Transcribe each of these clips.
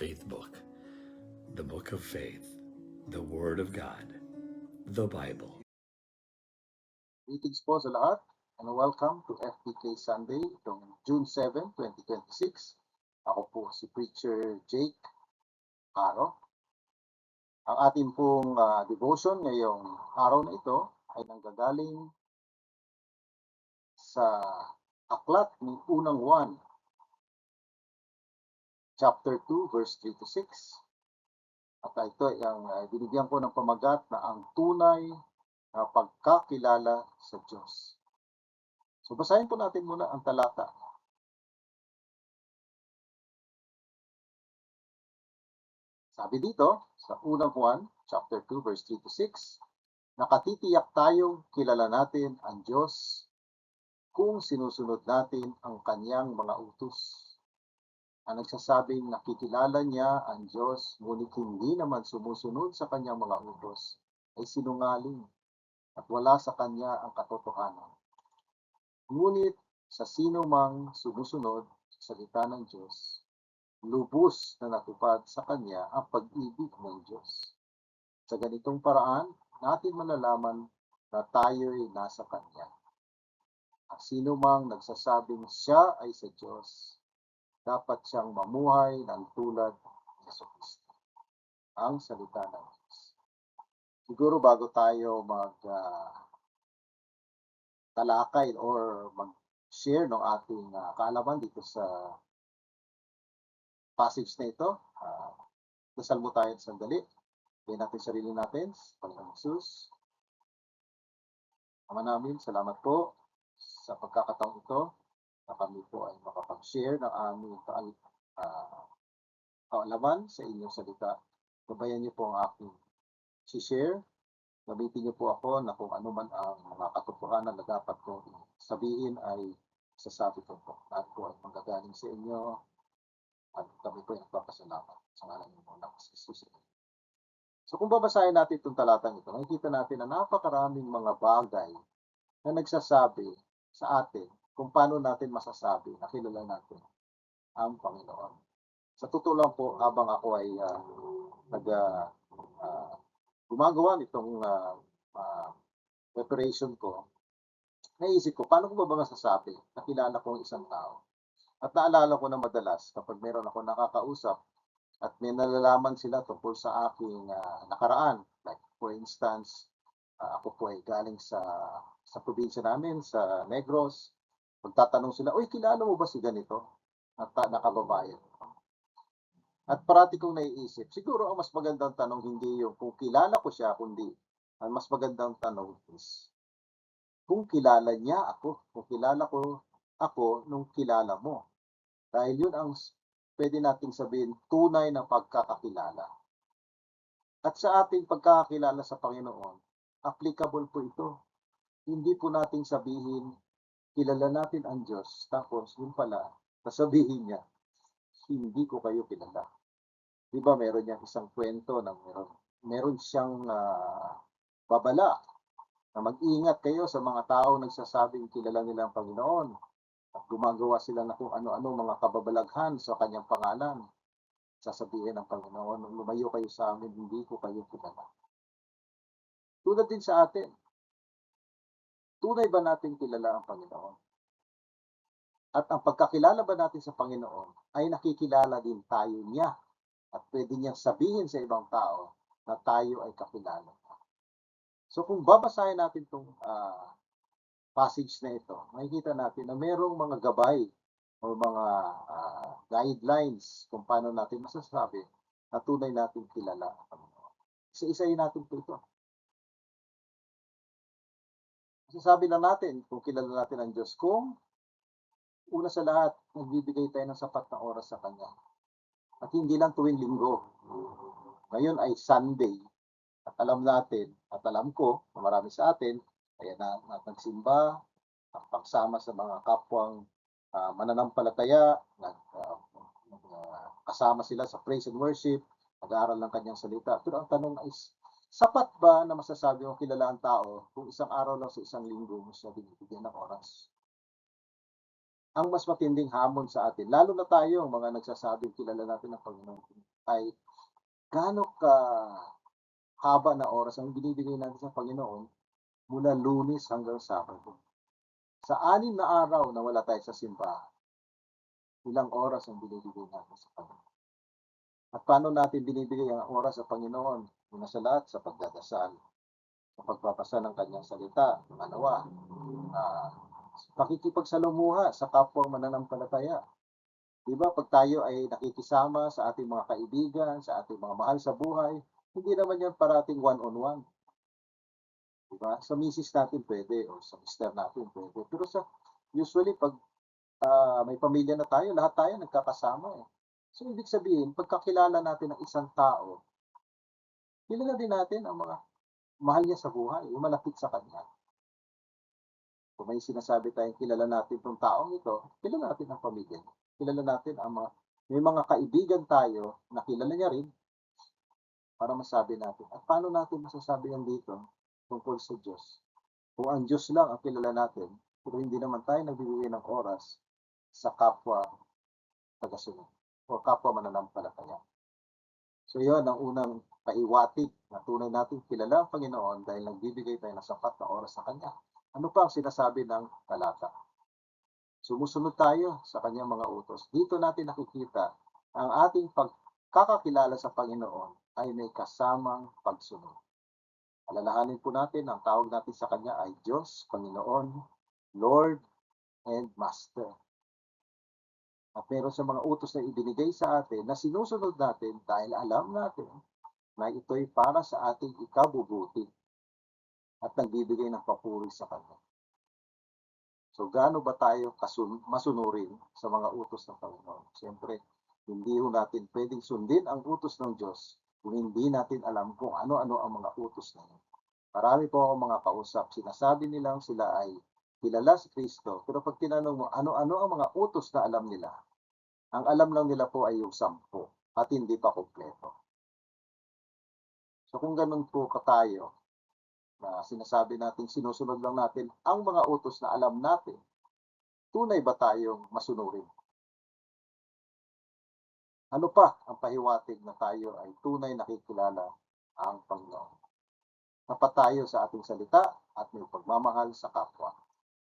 faith book of faith, the Word of God, the Bible. Greetings po sa lahat and welcome to FPK Sunday itong June 7, 2026. Ako po si Preacher Jake Caro. Ang ating pong devotion ngayong araw na ito ay nanggagaling sa aklat ni Unang Juan, chapter 2, verse 3 to 6. At ito ay binigyan ko ng pamagat na ang tunay na pagkakilala sa Diyos. So basahin po natin muna ang talata. Sabi dito sa Unang Juan, chapter 2, verse 3 to 6, nakatitiyak tayong kilala natin ang Diyos kung sinusunod natin ang kanyang mga utos. Ang nagsasabing nakikilala niya ang Diyos, ngunit hindi naman sumusunod sa kanyang mga utos, ay sinungaling at wala sa kanya ang katotohanan. Ngunit sa sino mang sumusunod sa salita ng Diyos, lubos na natupad sa kanya ang pag-ibig ng Diyos. Sa ganitong paraan, natin malalaman na tayo'y nasa kanya. At sino mang nagsasabing siya ay sa Diyos, dapat siyang mamuhay ng tulad ni Jesucristo. Ang salita ng Diyos. Siguro bago tayo talakay or mag-share ng ating kaalaman dito sa passage na ito, dasal mo tayo sandali. Kaya natin sarili natin, Panginoon Jesus. Ama namin, salamat po sa pagkakataong ito na kami po ay makapag-share ng aming kaalaman sa inyong salita. Gabayan niyo po ang aking share. Gamitin niyo po ako na kung ano man ang mga katotohanan na dapat ko sabihin ay sasabi ko po. Lahat po ay manggagaling sa inyo at kami po ay nagpapasalamat sa ngalan ng Panginoon Jesus. So kung babasahin natin itong talatang ito, nakikita natin na napakaraming mga bagay na nagsasabi sa atin kung paano natin masasabi na kilala natin ang Panginoon. Sa totoo lang po, habang ako ay gumagawa nitong preparation ko, naisip ko, paano ko ba masasabi na kilala ko ang isang tao? At naalala ko na madalas kapag meron ako nakakausap at may nalalaman sila tungkol sa aking nakaraan. Like for instance, ako po ay galing sa probinsya namin, sa Negros. Magtatanong sila, "Uy, kilala mo ba si ganito?" Nakababayan. At parati kong naiisip, siguro ang mas magandang tanong hindi yung kung kilala ko siya, kundi ang mas magandang tanong is kung kilala niya ako, kung kilala ko ako nung kilala mo. Dahil yun ang pwede nating sabihin tunay na pagkakakilala. At sa ating pagkakakilala sa Panginoon, applicable po ito. Hindi po nating sabihin, kilala natin ang Diyos, tapos yun pala, sasabihin niya, hindi ko kayo kilala. Di ba meron niyang isang kwento na meron siyang babala na mag-ingat kayo sa mga tao nagsasabing kilala nila ang Panginoon at gumagawa sila na kung ano-ano mga kababalaghan sa kanyang pangalan. Sasabihin ng Panginoon, lumayo kayo sa amin, hindi ko kayo kilala. Tulad din sa atin, tunay ba natin kilala ang Panginoon? At ang pagkakilala ba natin sa Panginoon ay nakikilala din tayo niya at pwede niyang sabihin sa ibang tao na tayo ay kakilala. So kung babasahin natin itong passage na ito, makikita natin na merong mga gabay o mga guidelines kung paano natin masasabi na tunay natin kilala ang Panginoon. Isa-isayin natin ito. Masasabi lang natin kung kilala natin ang Diyos kung una sa lahat, nagbibigay tayo ng sapat na oras sa Kanya. At hindi lang tuwing linggo. Ngayon ay Sunday. At alam natin, at alam ko, na marami sa atin, kaya nagsimba, pagsama sa mga kapwang mananampalataya, kasama sila sa praise and worship, nag-aaral ng kanyang salita. Pero ang tanong is, sapat ba na masasabi mo kilala ang tao kung isang araw lang sa isang linggo mo siya binibigyan ng oras? ang mas matinding hamon sa atin, lalo na tayo, mga nagsasabing kilala natin ang Panginoon, ay gaano ka haba na oras ang binibigay natin sa Panginoon mula Lunes hanggang Sabado. Sa 6 na araw na wala tayo sa simbahan, ilang oras ang binibigay natin sa Panginoon. At paano natin binibigay ang oras sa Panginoon? Una sa lahat, sa pagdadasal, sa pagbabasa ng kanyang salita, pangalawa, ah, pakikipagsalamuha sa kapwa mananampalataya. Di ba, pag tayo ay nakikisama sa ating mga kaibigan, sa ating mga mahal sa buhay, hindi naman yan parating one-on-one. Di ba? Sa misis natin pwede, o sa mister natin pwede. Pero usually, pag may pamilya na tayo, lahat tayo nagkakasama eh. So, ibig sabihin, pagkakilala natin ng isang tao, kilala din natin ang mga mahal niya sa buhay, yung malapit sa kanya. Kung may sinasabi tayong kilala natin itong taong ito, kilala natin ang pamilya niya. Kilala natin ang may mga kaibigan tayo na kilala niya rin para masabi natin. At paano natin masasabi yan dito tungkol sa Diyos? Kung ang Diyos lang ang kilala natin, pero hindi naman tayo nagbibigay ng oras sa kapwa tagasunod o kapwa mananampalataya. So yun ang unang pahiwatig na tunay natin kilala ang Panginoon dahil nagbibigay tayo ng sapat na oras sa Kanya. Ano pa ang sinasabi ng talata? Sumusunod tayo sa Kanyang mga utos. Dito natin nakikita ang ating pagkakakilala sa Panginoon ay may kasamang pagsunod. Alalahanin po natin, ang tawag natin sa Kanya ay Diyos, Panginoon, Lord, and Master. At meron sa mga utos na ibinigay sa atin na sinusunod natin dahil alam natin na ito'y para sa ating ikabubuti at nagbibigay ng papuri sa Kanya. So, gaano ba tayo masunurin sa mga utos ng Panginoon? Siyempre, hindi ho natin pwedeng sundin ang utos ng Diyos kung hindi natin alam kung ano-ano ang mga utos na yun. Marami po ako mga kausap, sinasabi nilang sila ay kilala si Kristo, pero pag tinanong mo ano-ano ang mga utos na alam nila, ang alam lang nila po ay yung 10 at hindi pa kumpleto. So kung ganun po ka tayo, na sinasabi natin, sinusunod lang natin ang mga utos na alam natin, tunay ba tayong masunurin? Ano pa ang pahiwatig na tayo ay tunay nakikilala ang Panginoon? Tapat tayo sa ating salita at may pagmamahal sa kapwa.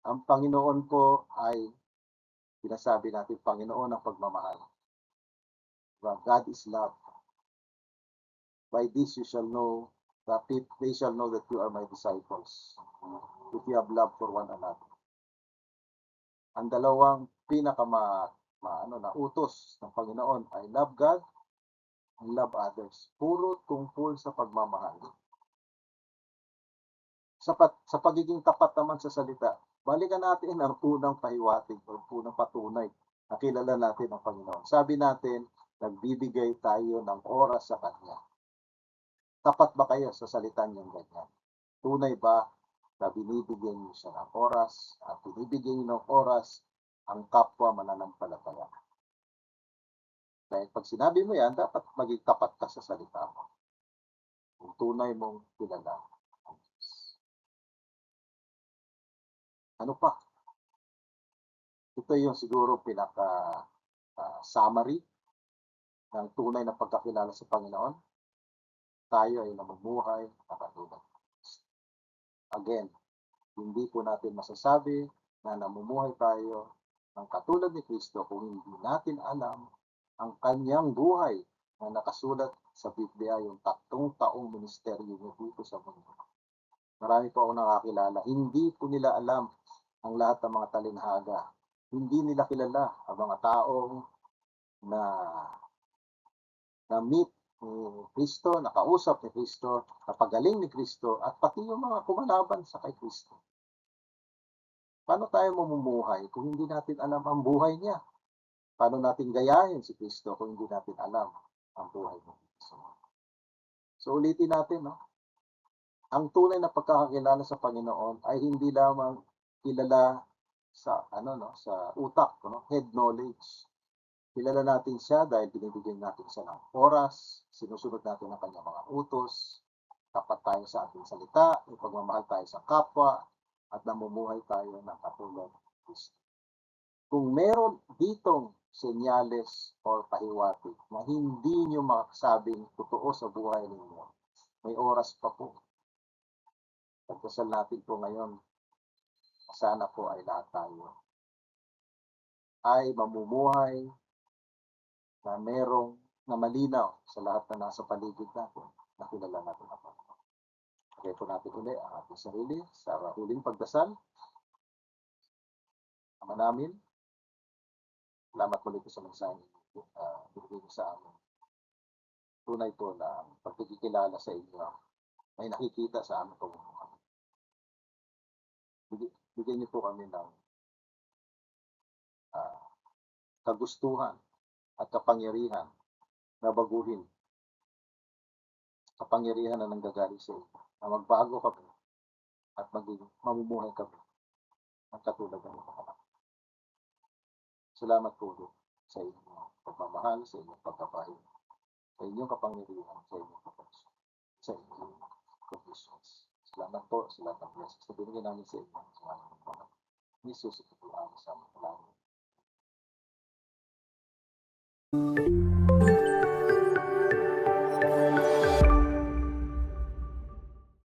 Ang Panginoon po ay sinasabi natin, Panginoon ang pagmamahal. God is love. By this you shall know that they shall know that you are my disciples, if you have love for one another. Ang dalawang na utos ng Panginoon ay love God and love others. Puro tungkol sa pagmamahal. Sa pagiging tapat naman sa salita, balikan natin ang unang pahiwatig o unang patunay na kilala natin ang Panginoon. Sabi natin, nagbibigay tayo ng oras sa Kanya. Tapat ba kayo sa salita niyang ganyan? Tunay ba na binibigyan niyo siya ng oras at binibigyan niyo ng oras ang kapwa mananampalataya? Dahil pag sinabi mo yan, dapat maging tapat ka sa salita mo. Kung tunay mong kilala ang Diyos. Ano pa? Ito yung siguro summary ng tunay na pagkakilala sa Panginoon. Tayo ay namumuhay na katulad. Again, hindi po natin masasabi na namumuhay tayo ng katulad ni Kristo kung hindi natin alam ang kanyang buhay na nakasulat sa Biblia, yung 3 taong ministeryo niya dito sa mundo. Marami po ako nakakilala. Hindi po nila alam ang lahat ng mga talinhaga. Hindi nila kilala ang mga taong na meet ni Kristo, nakausap ni Kristo, napagaling ni Kristo, at pati yung mga kumalaban sa kay Kristo. Paano tayo mamumuhay kung hindi natin alam ang buhay niya? Paano natin gayahin si Kristo kung hindi natin alam ang buhay ni Kristo? So ulitin natin, no? Ang tunay na pagkakakilala sa Panginoon ay hindi lamang kilala sa sa utak, no? Head knowledge. Kilala natin siya dahil binibigyan natin siya ng oras, sinusunod natin ang kanyang mga utos, tapat tayo sa ating salita, may pagmamahal tayo sa kapwa, at namumuhay tayo ng katulad ni Kristo. kung meron ditong senyales or pahiwatig na hindi nyo makasabing totoo sa buhay ninyo, may oras pa po. Pagdasal natin po ngayon, sana po ay lahat tayo ay mamumuhay na merong na malinaw sa lahat na nasa paligid natin na kilala natin ang Panginoon. Kaya po natin uli ang ating sarili sa huling pagdasal. Ama namin, salamat muli po sa mensahe binigay sa amin. Tunay po na ang pagkikilala sa inyo ay nakikita sa aming pamumuhay. Bigyan niyo po kami ng kagustuhan at kapangyarihan na baguhin. Kapangyarihan na nanggagaling sa inyo. Na magbago kami at maging mamumuhay kami ang katulad ng mga anak. Salamat po ulit sa inyong pagmamahal, sa inyong pagkapahin, sa inyong kapangyarihan, sa inyong kapatid, sa inyong conditions. Salamat po sa lahat ng blessings na binigyan namin sa inyo. Salamat po. Jesus, ito po ang sa mga